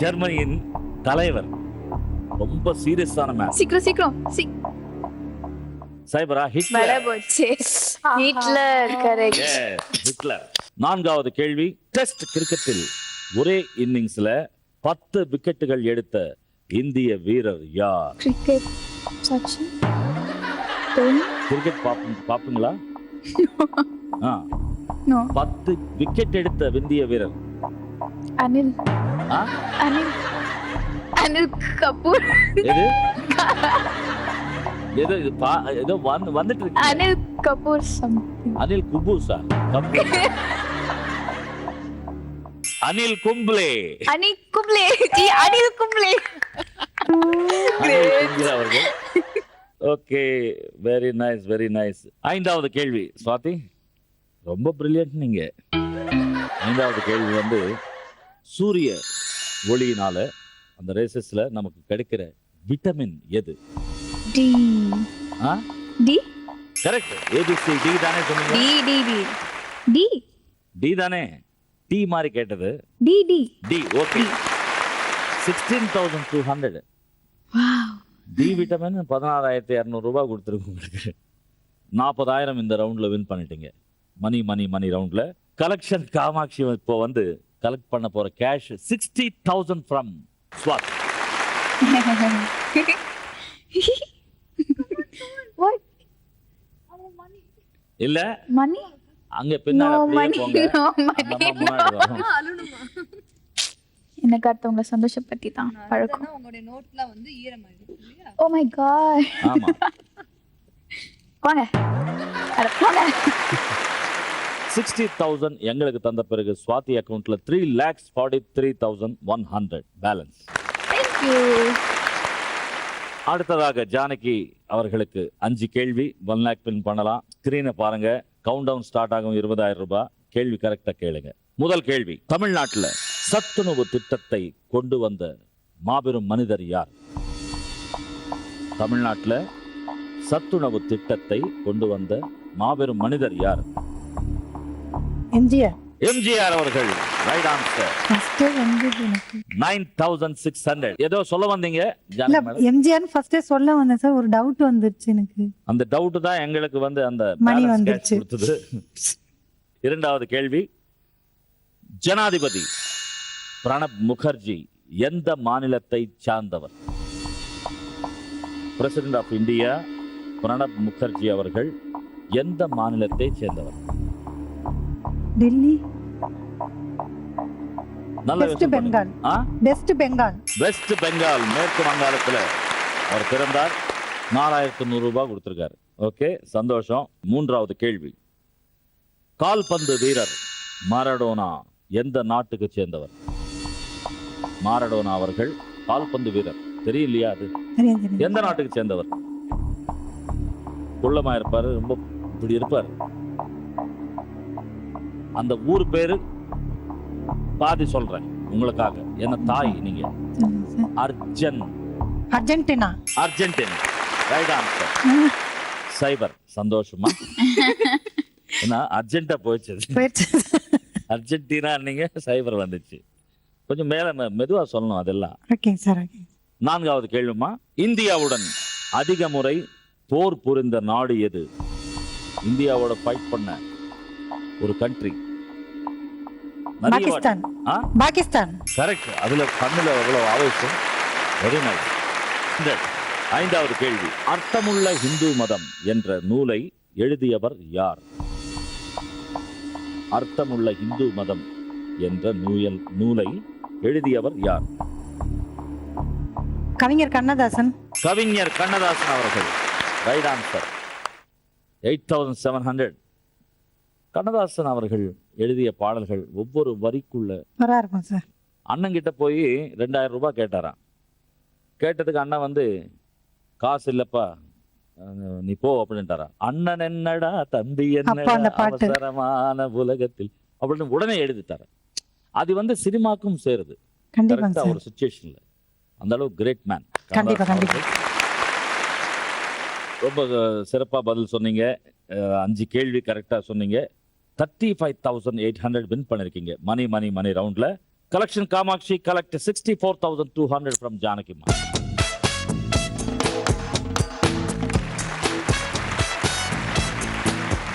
ஜெர்மனியின் தலைவர் ரொம்ப சீரியஸான மேன். சீக்கிரம். சைபரா ஹிட்லர். ஹிட்லர். கரெக்ட். ஹிட்லர். நான்காவது கேள்வி, டெஸ்ட் கிரிக்கெட்டில் ஒரே இன்னிங்ஸ்ல 10 விக்கெட்டுகள் எடுத்த இந்திய வீரர் யார்? கிரிக்கெட் சச்சின். தோனி. கிரிக்கெட் பாப்பீங்களா? நோ. 10 விக்கெட் எடுத்த இந்திய வீரர். அனில். ஆ? அனில் கபூர். எது? ஏதோ வந்துட்டு இருக்கு. அனில் கபூர் something. அனில் குபூர் சார். அனில் கும்ப்ளே. அனில் கும்ப்ளே. அனில் கும்ப்ளே. அவர்கள். Okay, very nice. ஐந்தாவது கேள்வி சுவாதி, ரொம்ப பிரில்லியன்ட் நீங்க. ஐந்தாவது கேள்வி வந்து சூரிய ஒளியினால அந்த ரேசஸ்ல நமக்கு கிடைக்கிற விட்டமின் எது? டி. ஆ? டி. கரெக்ட். ஏபிசி டி தானே சொன்னீங்க? டி. டி தானே? டி மாதிரி கேட்டது. D. Okay. 16,200. Wow. D vitamin 16,200 ரூபாய் கொடுத்துருக்கு உங்களுக்கு. 40,000 இந்த ரவுண்ட்ல வின் பண்ணிட்டீங்க. மணி ரவுண்ட்ல கலெக்ஷன் காமாட்சி இப்போ வந்து கலெக்ட் பண்ண போற கேஷ் 60,000 ஃப்ரம் ஸ்வாத். What? இல்ல Money? அங்க பின்னாடி No அப்படியே money, போங்க. no அந்த money, அம்மா முன்னாடி வரும். எனக்கு அடுத்தவங்களை சந்தோஷப்படுத்தி தான் பழக்கம். உங்களுடைய நோட்ல வந்து ஈரமாயிடுச்சு இல்லையா? Oh my god. ஆமா. போங்க. அட போங்க. 60,000 எங்களுக்கு தந்த பிறகு ஸ்வாதி அக்கவுண்ட்ல 3,43,100 பேலன்ஸ். Thank you. அடுத்ததாக ஜானகி அவர்களுக்கு 5 கேள்வி 1 lakh பின் பண்ணலாம். ஸ்கிரீனை பாருங்க, கவுண்ட் டவுன் ஸ்டார்ட் ஆகும். 20,000 ரூபாய். கேள்வி கரெக்டா கேளுங்க. முதல் கேள்வி, தமிழ்நாட்டுல சத்துணவு திட்டத்தை கொண்டு வந்த மாபெரும் மனிதர் யார்? தமிழ்நாட்டுல சத்துணவு திட்டத்தை கொண்டு வந்த மாபெரும் மனிதர் யார்? எம்ஜிஆர். எம்ஜிஆர் அவர்கள். Right answer. ஃபர்ஸ்ட் வந்து எனக்கு 9,600. ஏதோ சொல்ல வந்தீங்க இல்ல ஜானகி மேடம்? எம்ஜிஆர் ஃபர்ஸ்டே சொல்ல வந்தேன் சார், ஒரு டவுட் வந்துருச்சு எனக்கு. அந்த டவுட் தான் எங்களுக்கு வந்து அந்த மணி balance வந்துருச்சு. cash கொடுத்தது. இரண்டாவது கேள்வி, ஜனாதிபதி பிரணப் முகர்ஜி எந்த மாநிலத்தை சார்ந்தவர்? President of India Pranab Mukherjee அவர்கள் எந்த மாநிலத்தை சேர்ந்தவர்? டெல்லி. நல்ல வெஸ்ட் பெங்கால். வெஸ்ட் பெங்கால். வெஸ்ட் பெங்கால், மேற்கு வங்காளத்துல அவர் பிறந்தார். 4,100 ரூபாய் கொடுத்திருக்காரு. ஓகே, சந்தோஷம். மூன்றாவது கேள்வி, கால்பந்து வீரர் மரடோனா எந்த நாட்டுக்கு சேர்ந்தவர்? மாரடோனா அவர்கள் கால்பந்து வீரர். தெரியலையா அது? தெரியும் தெரியும். எந்த நாட்டுக்கு சேர்ந்தவர்? குள்ளமா இருப்பாரு, ரொம்ப இப்படி இருப்பாரு. அந்த ஊர் பேரு பாதி சொல்றேன் உங்களுக்காக. என்ன தாய் நீங்க? சொல்லுங்க sir. Argentina. Argentina. Right answer. Cipher. சந்தோஷமா? என்ன அர்ஜென்டா போயிடுச்சு. போயிடுச்சு. அர்ஜென்டினா நீங்க சைபர் வந்துச்சு. கொஞ்சம் மேல மெதுவா சொல்லணும் அதெல்லாம். ஓகேங்க சார். ஓகே. 4வது கேள்விமா. இந்தியாவுடன் அதிக முறை போர் புரிந்த நாடு எது? இந்தியாவோட ஃபைட் பண்ண ஒரு கண்ட்ரி. பாகிஸ்தான். பாகிஸ்தான். கரெக்ட். அதுல கண்ணுல எவ்வளவு ஆவேசம். Very nice. 5வது கேள்வி. அர்த்தமுள்ள இந்து மதம் என்ற நூலை எழுதியவர் யார்? அர்த்தமுள்ள இந்து மதம் என்ற நூலை எழுதியவர் யார்? கவிஞர் கண்ணதாசன். கவிஞர் கண்ணதாசன் அவர்கள். Right answer. 8700. கண்ணதாசன் அவர்கள் எழுதிய பாடல்கள் ஒவ்வொரு வரிக்குள்ள வரா இருக்கும் சார். அண்ணன் கிட்ட போய் 2000 ரூபாய் கேட்டாராம். கேட்டதுக்கு அண்ணன் வந்து காசு இல்லப்பா நீ போ அப்படின்ட்டாரா. அண்ணன் என்னடா தம்பி அப்ப அந்த என்னடா பாட்டு. அவசரமான உலகத்தில் அப்படின்னு உடனே எழுதிட்டாரு. அது வந்து சினிமாக்கும் சேருது. கண்டிப்பாங்க கரெக்டா சார். ஒரு சுச்சுவேஷன்ல. அந்த அளவு கிரேட் மேன். கண்டிப்பா கண்டிப்பா. ரொம்ப சிறப்பா பதில் சொன்னீங்க. 5 கேள்வி கரெக்டா சொன்னீங்க. 35,800 வின் பண்ணிருக்கீங்க. மணி ரவுண்ட்ல. Collection Kamakshi collect 64,200 from Janaki அம்மா.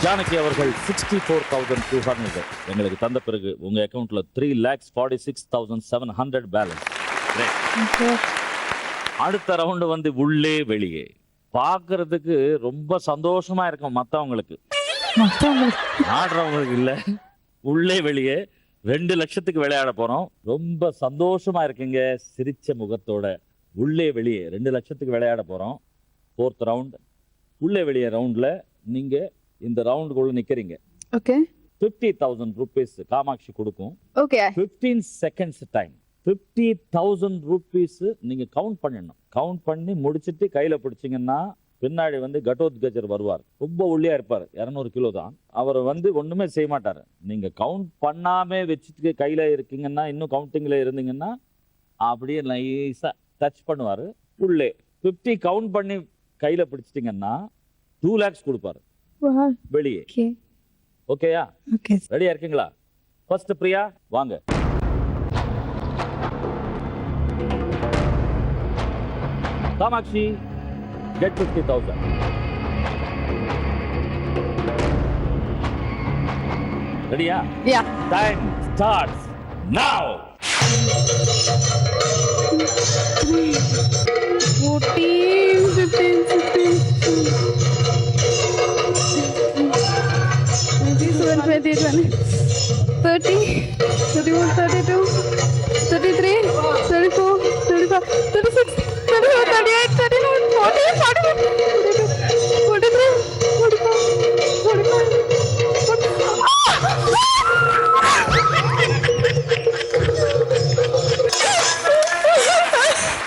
ஜானகி அவர்கள் 64,200 எங்களுக்கு தந்த பிறகு உங்க அக்கவுண்ட்ல 3,46,700 பேலன்ஸ். அடுத்த ரவுண்டு வந்து உள்ளே வெளியே. பாக்குறதுக்கு ரொம்ப சந்தோஷமா இருக்கும் மத்தவங்களுக்கு, ஆடுறவங்களுக்கு இல்ல. உள்ளே வெளியே 2 லட்சத்துக்கு விளையாட போறோம். ரொம்ப சந்தோஷமா இருக்குங்க சிரிச்ச முகத்தோட. உள்ளே வெளியே 2 லட்சத்துக்கு விளையாட போறோம். 4th round. உள்ளே வெளியே ரவுண்ட்ல நீங்க இந்த ரவுண்டுக்குள்ள நிக்கிறீங்க. ஓகே. 50,000 rupees காமாட்சி கொடுக்கும். ஓகே. 15 seconds time. 50,000 rupees நீங்க கவுண்ட் பண்ணணும். கவுண்ட் பண்ணி முடிச்சிட்டு கையில பிடிச்சீங்கன்னா பின்னாடி வந்து கடோத்கஜர் வருவார். ரொம்ப ஒல்லியா இருப்பார். 200 கிலோ தான். அவர் வந்து ஒண்ணுமே செய்ய மாட்டாரு. நீங்க கவுண்ட் பண்ணாம வச்சுட்டு கையில இருக்கீங்கன்னா, இன்னும் கவுண்டிங்ல இருந்தீங்கன்னா அப்படியே நைஸா டச் பண்ணுவாரு. உள்ளே 50 கவுண்ட் பண்ணி கையில பிடிச்சிட்டீங்கன்னா 2 lakhs கொடுப்பாரு. வெளியே. ஓகே. ஓகேயா? ஓகே. ரெடியா இருக்கீங்களா? ஃபர்ஸ்ட் பிரியா வாங்க. காமாட்சி get 50,000. ரெடியா? யா. Time starts now. 14, 15, 16, 21, 30, 31, 32, 33, 34, 35, 36, 37, 38, 39, 40, 41, 42, 43, 44, 45, 40.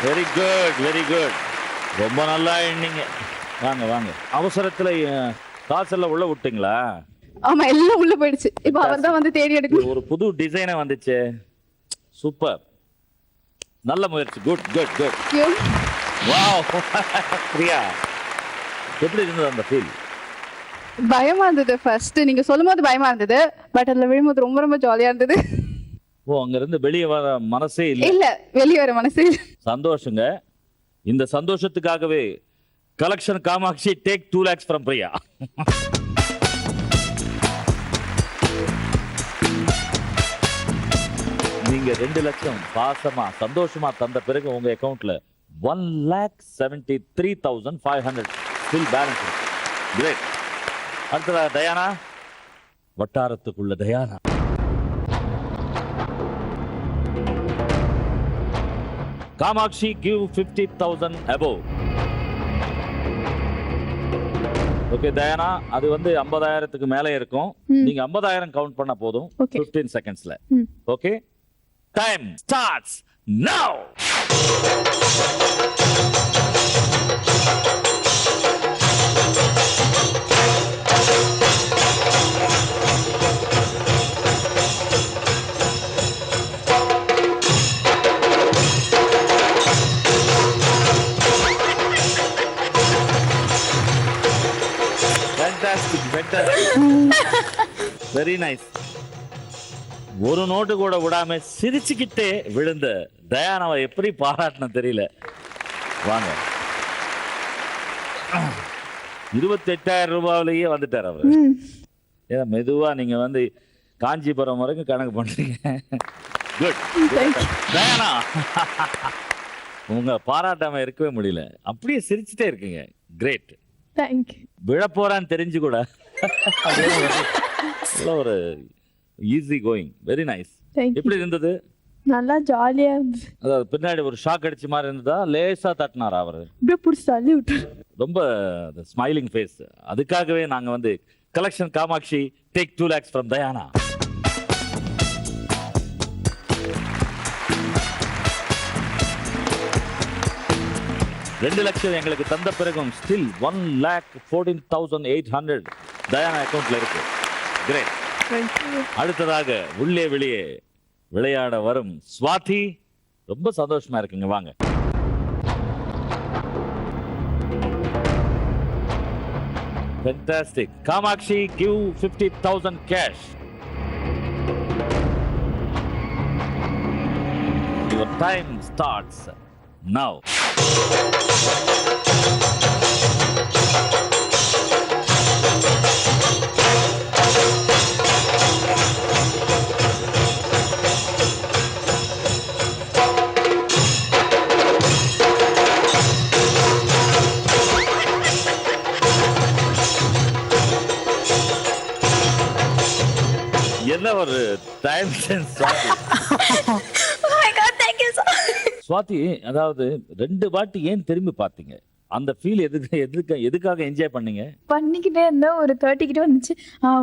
Very good, very good. ரொம்ப நல்லா எண்ணீங்க. வாங்க வாங்க. அவசரத்துல காசெல்லாம் உள்ள விட்டீங்களா? ஆமா, எல்லாம் உள்ள போயிடுச்சு. இப்ப அவர்தான் வந்து தேடி எடுக்கணும். ஒரு புது டிசைனா வந்துச்சு. சூப்பர். நல்ல முயற்சி. Good good good. Wow. Priya எப்படி இருந்தது அந்த ஃபீல்? பயமா இருந்தது ஃபர்ஸ்ட். நீங்க சொல்லும்போது பயமா இருந்தது. பட் அதுல விழும்போது ரொம்ப ரொம்ப ஜாலியா இருந்தது. ஓ, அங்க இருந்து வெளியே வர மனசே இல்ல. இல்ல, வெளிய வர மனசே இல்ல. சந்தோஷங்க. இந்த சந்தோஷத்துக்காகவே collection Kamakshi take 2 lakhs from Priya. நீங்க 2 லட்சம் பாசமா சந்தோஷமா தந்த பிறகு உங்க அக்கவுண்ட்ல 1,73,500 ஸ்டில் பேலன்ஸ் இருக்கு. கிரேட். அடுத்ததா தயானா. வட்டாரத்துக்குள்ள Dayana. Kamakshi give 50,000 above. Okay Dayana, அது வந்து 50,000க்கு மேலே இருக்கும். நீங்க 50,000 கவுண்ட் பண்ண போதும். Okay. 15 செகண்ட்ஸ்ல. Okay, time starts now. Fantastic, very nice. ஒரு நோட்டு கூட விடாம சிரிச்சுக்கிட்டே விழுந்த தயானாவை எப்படி பாராட்டணும் தெரியல. வாங்க, 28,000 ரூபாயிலேயே வந்துட்டார் அவர். ஏன்னா மெதுவா நீங்க வந்து காஞ்சிபுரம் வரைக்கும் கணக்கு பண்றீங்க. குட் தயானா, உங்க பாராட்டாம இருக்கவே முடியல, அப்படியே சிரிச்சுட்டே இருக்கீங்க. கிரேட். தேங்க்யூ. விழப்போறான்னு தெரிஞ்சு கூட ஒரு ஈஸி கோயிங். Very nice. எப்படி இருந்தது? நல்லா ஜாலியா இருந்துச்சு. அதாவது பின்னாடி ஒரு ஷாக் அடிச்ச மாதிரி இருந்ததா? லேசா தட்டினாரா அவரு? அப்படியே பிடிச்சி தள்ளி விட்டாரு. ரொம்ப ஸ்மைலிங் ஃபேஸ். அதுக்காகவே நாங்க வந்து collection Kamakshi take 2 lakhs from Dayana. $2 லட்சம் எங்களுக்கு தந்த பிறகும் ஸ்டில் 1,14,800 தயானா அக்கௌண்ட்ல இருக்கு. கிரேட். அடுத்ததாக உள்ளே வெளியே விளையாட வரும் ஸ்வாதி. ரொம்ப சந்தோஷமா இருக்குங்க. வாங்க. Fantastic. Kamakshi, give 50,000 cash. Your time starts now. என்ன ஒரு டைம் சென்ஸ் ஸ்வாதி. ஸ்வாதி, அதாவது 2 வாட்டி ஏன் திரும்பி பார்த்தீங்க? அந்த ஃபீல் எதுக்காக என்ஜாய் பண்ணீங்க? பண்ணிக்கிட்டே இருந்தேன். ஒரு 30 கிட்ட வந்துச்சு.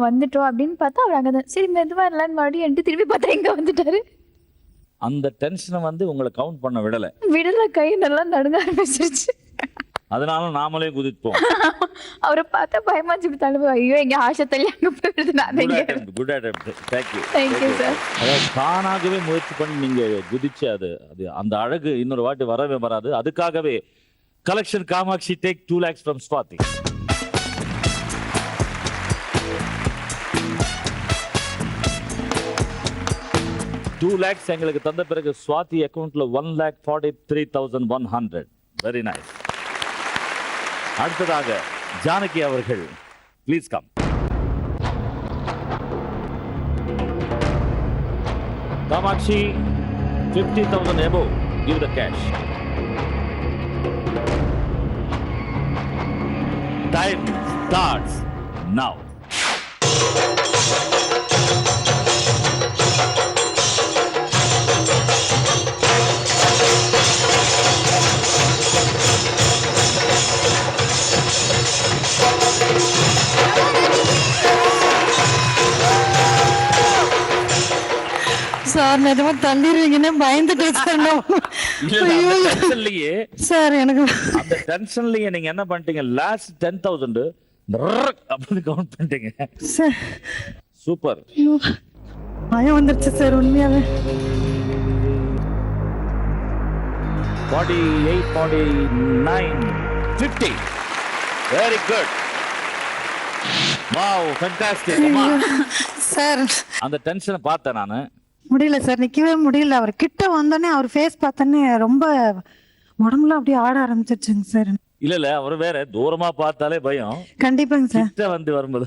வந்துட்டோம் அப்படின்னு பார்த்தா அவர் அங்கதான். சரி மெதுவா இல்லைன்னு மறுபடியும் என்கிட்ட திரும்பி பார்த்தா எங்க வந்துட்டாரு. அந்த டென்ஷனை வந்து உங்களை கவுண்ட் பண்ண விடல. கை நல்லா நடுங்க ஆரம்பிச்சிருச்சு. அதனால நாமளே குதிப்போம். அவரை பார்த்தா பயமாச்சு. தழுவு, ஐயோ எங்க ஆசை தள்ளி அங்க போயிடுது. Good attempt. Thank you. Thank you sir. அதாவது தானாகவே முயற்சி பண்ணி நீங்க குதிச்சு அது அந்த அழகு இன்னொரு வாட்டி வரவே வராது. அதுக்காகவே collection Kamakshi take 2 lakhs from Swathi. $2 lakhs எங்களுக்கு தந்த பிறகு ஸ்வாதி அக்கவுண்ட்ல 1,43,100. Very nice. அடுத்ததாக ஜானகி அவர்கள், please come. Kamatchi, 50,000 above. Give the cash. Time starts now. Sir நிஜமா தள்ளிடுவீங்கன்னு பயந்துட்டேன் சார். சார் எனக்கு அந்த டென்ஷன்லயே நீங்க என்ன பண்ணிட்டீங்க? லாஸ்ட் 10,000 அப்படின்னு கவுண்ட் பண்ணிட்டீங்க. சூப்பர். பயம் வந்துருச்சு சார் உண்மையாவே. 48, 49, 50. Very good. Wow, fantastic. Sir அந்த டென்ஷனை பார்த்தேன் நானு. முடியல சார், நிக்கவே முடியல. அவர் கிட்ட வந்தோடனே அவர் ஃபேஸ் பார்த்தோன்னே ரொம்ப உடம்புலாம் அப்படியே ஆட ஆரம்பிச்சிருச்சுங்க சார். இல்ல அவர் வேற தூரமா பார்த்தாலே பயம். கண்டிப்பாங்க சார். கிட்ட வந்து வரும்போது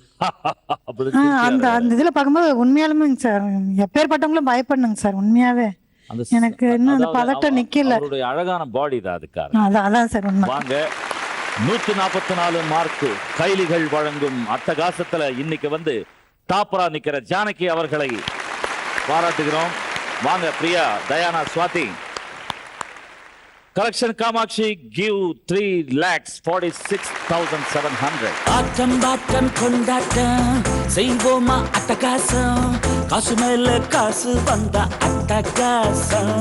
அந்த இதுல பார்க்கும்போது உண்மையாலுமே சார் எப்பேற்பட்டவங்களும் பயப்படணுங்க சார் உண்மையாவே. எனக்கு இன்னும் அந்த பதட்டம் நிக்கல. அவருடைய அழகான பாடி தான் அதுக்காக. அதான் சார் உண்மை. வாங்க, 144 மார்க்கு கைலிகள் வழங்கும் அட்டகாசத்துல இன்னைக்கு வந்து டாப்பரா நிக்கிற ஜானகி அவர்களை பாராட்டுகிறோம். வாங்க பிரியா, தயானா, ஸ்வாதி. Collection Kamakshi give 3,46,700. ஆட்டம் பாட்டம் கொண்டாட்டம் செய்வோமா அட்டகாசம், காசு மேல காசு வந்தா அட்டகாசம்.